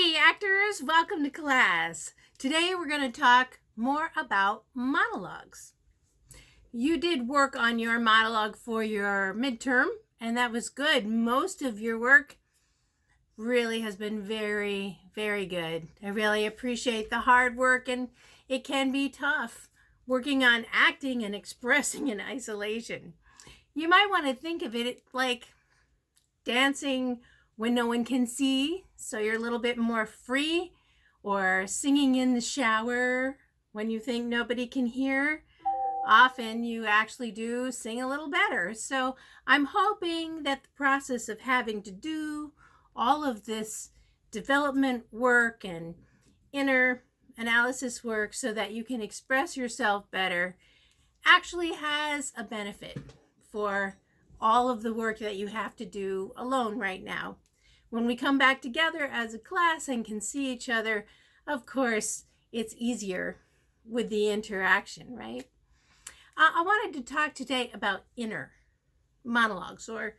Hey actors, welcome to class. Today we're going to talk more about monologues. You did work on your monologue for your midterm, and that was good. Most of your work really has been very, very good. I really appreciate the hard work, and it can be tough working on acting and expressing in isolation. You might want to think of it like dancing when no one can see, so you're a little bit more free, or singing in the shower when you think nobody can hear. Often you actually do sing a little better. So I'm hoping that the process of having to do all of this development work and inner analysis work so that you can express yourself better actually has a benefit for all of the work that you have to do alone right now. When we come back together as a class and can see each other, of course, it's easier with the interaction, right? I wanted to talk today about inner monologues or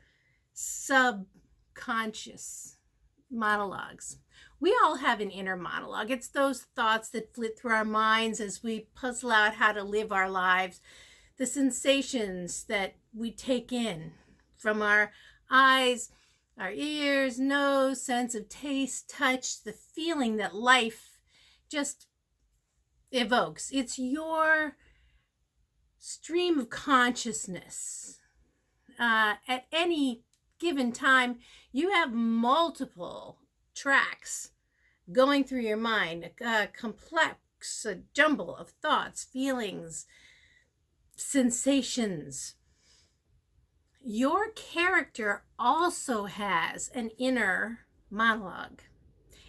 subconscious monologues. We all have an inner monologue. It's those thoughts that flit through our minds as we puzzle out how to live our lives, the sensations that we take in from our eyes, our ears, nose, sense of taste, touch, the feeling that life just evokes. It's your stream of consciousness. At any given time, you have multiple tracks going through your mind, a complex jumble of thoughts, feelings, sensations. Your character also has an inner monologue,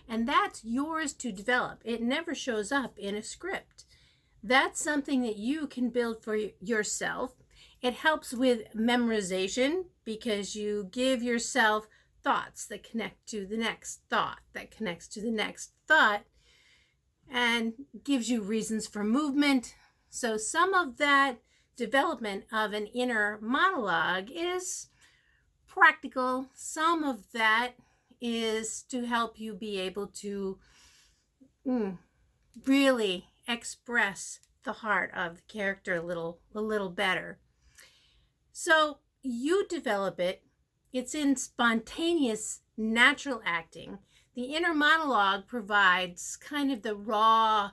and that's yours to develop. It never shows up in a script. That's something that you can build for yourself. It helps with memorization because you give yourself thoughts that connect to the next thought, that connects to the next thought, and gives you reasons for movement. So some of that development of an inner monologue is practical. Some of that is to help you be able to really express the heart of the character a little better. So you develop it. It's in spontaneous, natural acting. The inner monologue provides kind of the raw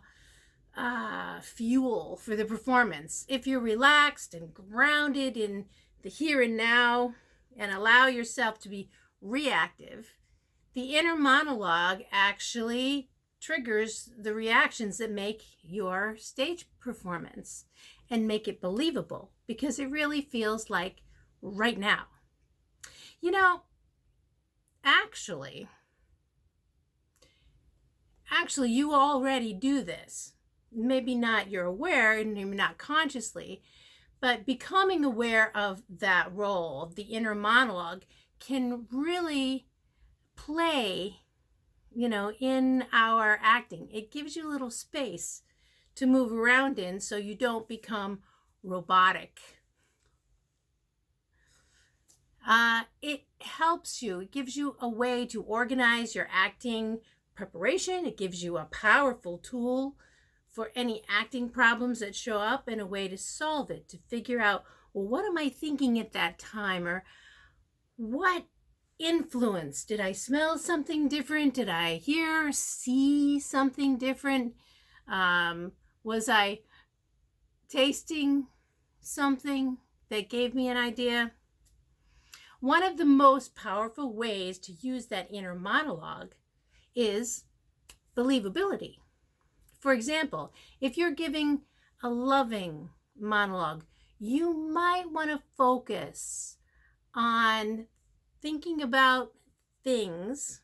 fuel for the performance. If you're relaxed and grounded in the here and now and allow yourself to be reactive, the inner monologue actually triggers the reactions that make your stage performance and make it believable because it really feels like right now. You know, actually, you already do this. Maybe not you're aware and maybe not consciously, but becoming aware of that role, the inner monologue, can really play, in our acting. It gives you a little space to move around in so you don't become robotic. It helps you. It gives you a way to organize your acting preparation. It gives you a powerful tool for any acting problems that show up and a way to solve it, to figure out, well, what am I thinking at that time? Or what influence? Did I smell something different? Did I see something different? Was I tasting something that gave me an idea? One of the most powerful ways to use that inner monologue is believability. For example, if you're giving a loving monologue, you might want to focus on thinking about things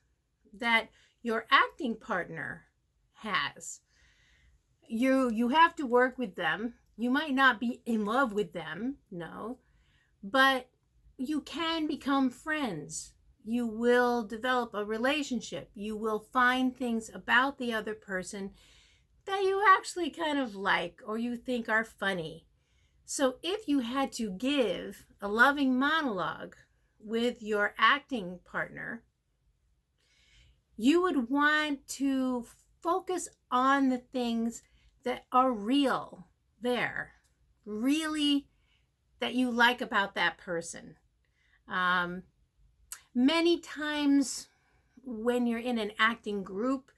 that your acting partner has. You have to work with them. You might not be in love with them, no, but you can become friends. You will develop a relationship. You will find things about the other person that you actually kind of like or you think are funny. So if you had to give a loving monologue with your acting partner, you would want to focus on the things that are real there, really, that you like about that person. Many times when you're in an acting group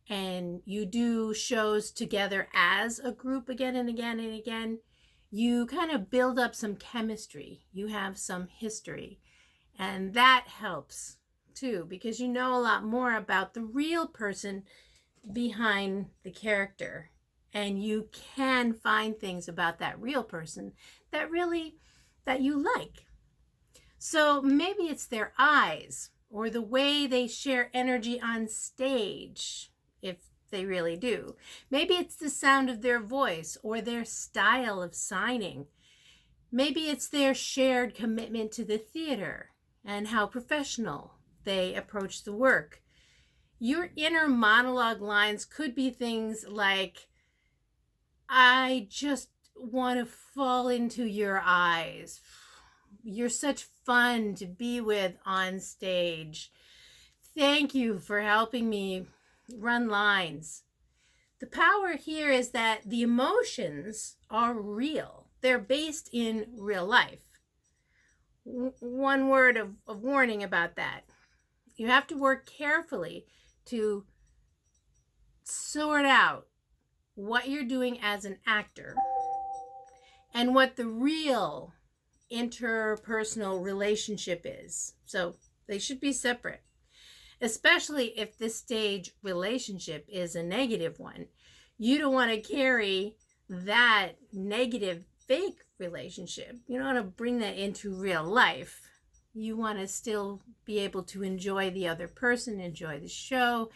and you do shows together as a group again and again and again, you kind of build up some chemistry. You have some history. And that helps too, because you know a lot more about the real person behind the character. And you can find things about that real person that you like. So maybe it's their eyes or the way they share energy on stage, if they really do. Maybe it's the sound of their voice or their style of signing. Maybe it's their shared commitment to the theater and how professional they approach the work. Your inner monologue lines could be things like, I just want to fall into your eyes. You're such fun to be with on stage. Thank you for helping me run lines. The power here is that the emotions are real. They're based in real life. One word of warning about that. You have to work carefully to sort out what you're doing as an actor and what the real interpersonal relationship is. So they should be separate, especially if the stage relationship is a negative one. You don't want to carry that negative fake relationship. You don't want to bring that into real life. You want to still be able to enjoy the other person, enjoy the show,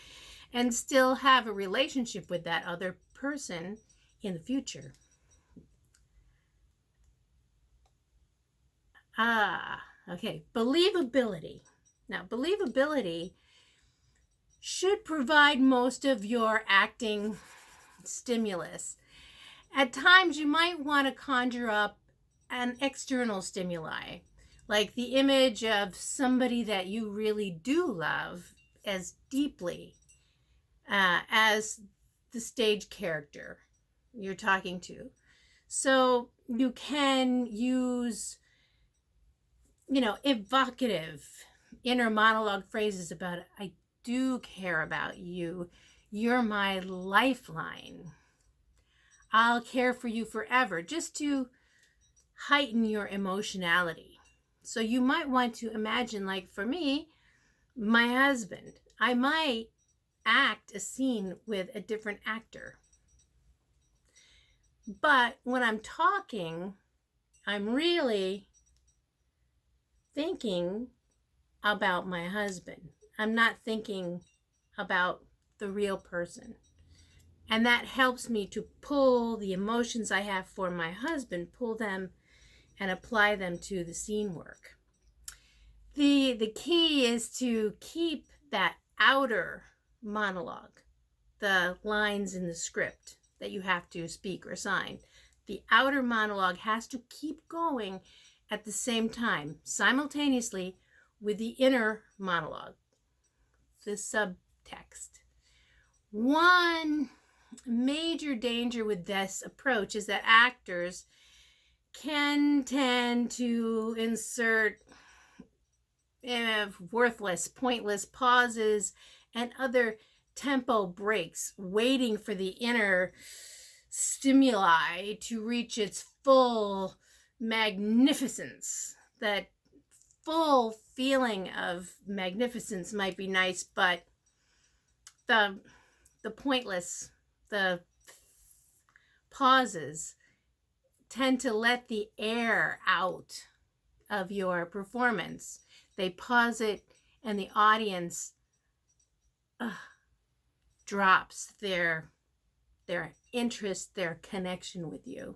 and still have a relationship with that other person in the future. Okay. Believability. Now, believability should provide most of your acting stimulus. At times, you might want to conjure up an external stimuli, like the image of somebody that you really do love as deeply as the stage character you're talking to. So you can use, evocative inner monologue phrases about, I do care about you. You're my lifeline. I'll care for you forever, just to heighten your emotionality. So you might want to imagine, like for me, my husband, I might act a scene with a different actor. But when I'm talking, I'm really thinking about my husband. I'm not thinking about the real person. And that helps me to pull the emotions I have for my husband, pull them and apply them to the scene work. The key is to keep that outer monologue, the lines in the script that you have to speak or sign. The outer monologue has to keep going at the same time, simultaneously with the inner monologue, the subtext. One major danger with this approach is that actors can tend to insert worthless, pointless pauses and other tempo breaks, waiting for the inner stimuli to reach its full magnificence. That full feeling of magnificence might be nice, but the pointless, the pauses tend to let the air out of your performance. They pause it, and the audience drops their interest, their connection with you.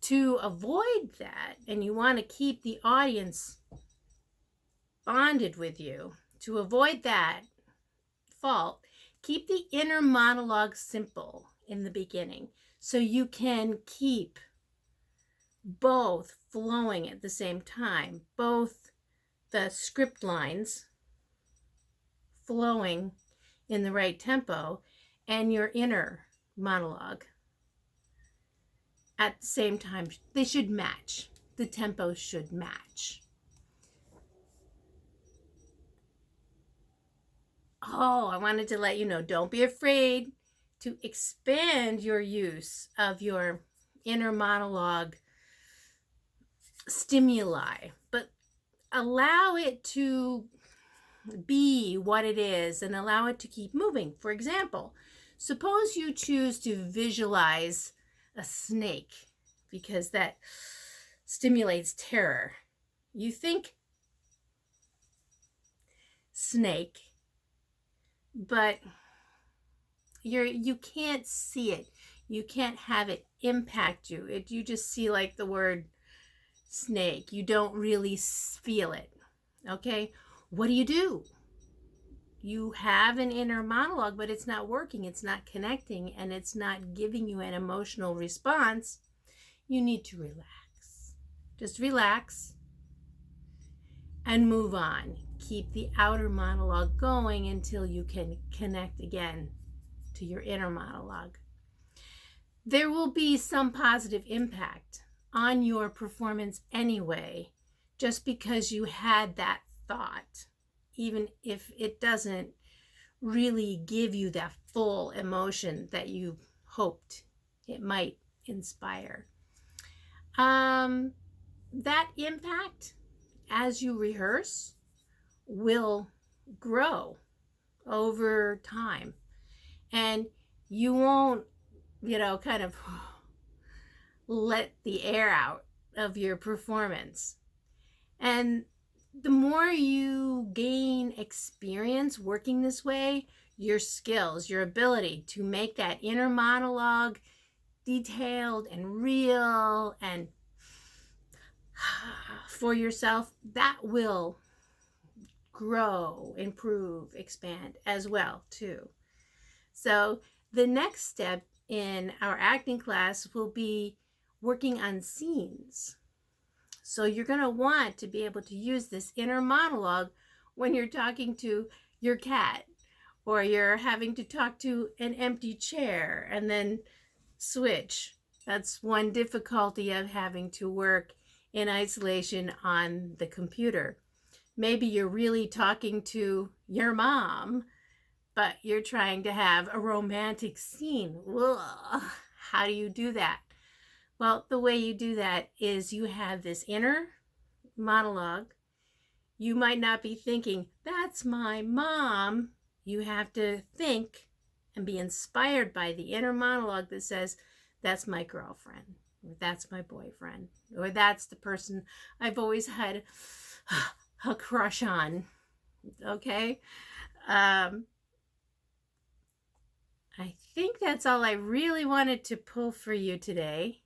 To avoid that, and you want to keep the audience bonded with you, to avoid that fault, keep the inner monologue simple in the beginning so you can keep both flowing at the same time, both the script lines flowing in the right tempo, and your inner monologue at the same time. They should match. The tempo should match. Oh, I wanted to let you know, don't be afraid to expand your use of your inner monologue stimuli, but allow it to be what it is and allow it to keep moving. For example, suppose you choose to visualize a snake because that stimulates terror. You think snake, but you can't see it. You can't have it impact you. You just see like the word snake. You don't really feel it. Okay? What do? You have an inner monologue, but it's not working. It's not connecting, and it's not giving you an emotional response. You need to relax. Just relax and move on. Keep the outer monologue going until you can connect again to your inner monologue. There will be some positive impact on your performance anyway, just because you had that thought, even if it doesn't really give you that full emotion that you hoped it might inspire. That impact, as you rehearse, will grow over time, and you won't, kind of let the air out of your performance. And the more you gain experience working this way, your skills, your ability to make that inner monologue detailed and real and for yourself, that will grow, improve, expand as well too. So the next step in our acting class will be working on scenes. So you're going to want to be able to use this inner monologue when you're talking to your cat, or you're having to talk to an empty chair and then switch. That's one difficulty of having to work in isolation on the computer. Maybe you're really talking to your mom, but you're trying to have a romantic scene. Ugh. How do you do that? Well, the way you do that is you have this inner monologue. You might not be thinking, that's my mom. You have to think and be inspired by the inner monologue that says, that's my girlfriend, or that's my boyfriend, or that's the person I've always had a crush on. Okay? I think that's all I really wanted to pull for you today,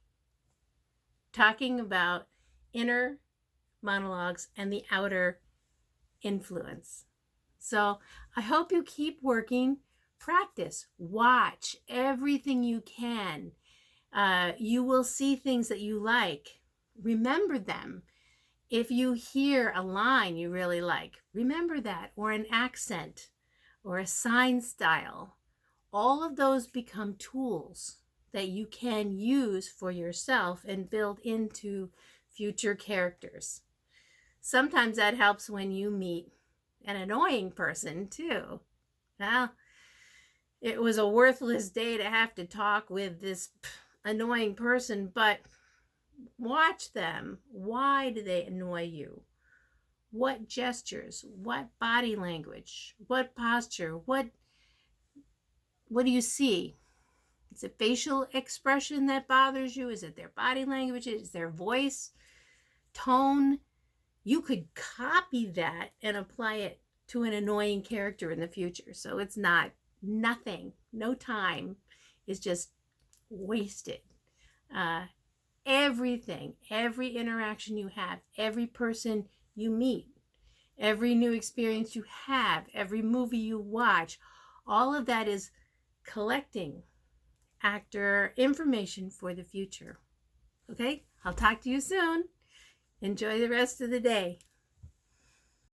talking about inner monologues and the outer influence. So I hope you keep working, practice, watch everything you can. You will see things that you like. Remember them. If you hear a line you really like, remember that, or an accent, or a sign style. All of those become tools that you can use for yourself and build into future characters. Sometimes that helps when you meet an annoying person too. Well, it was a worthless day to have to talk with this annoying person, but watch them. Why do they annoy you? What gestures? What body language? What posture? What do you see? Is it facial expression that bothers you? Is it their body language? Is it their voice, tone? You could copy that and apply it to an annoying character in the future. So it's nothing. No time is just wasted. Everything, every interaction you have, every person you meet, every new experience you have, every movie you watch, all of that is collecting actor information for the future. Okay, I'll talk to you soon. Enjoy the rest of the day.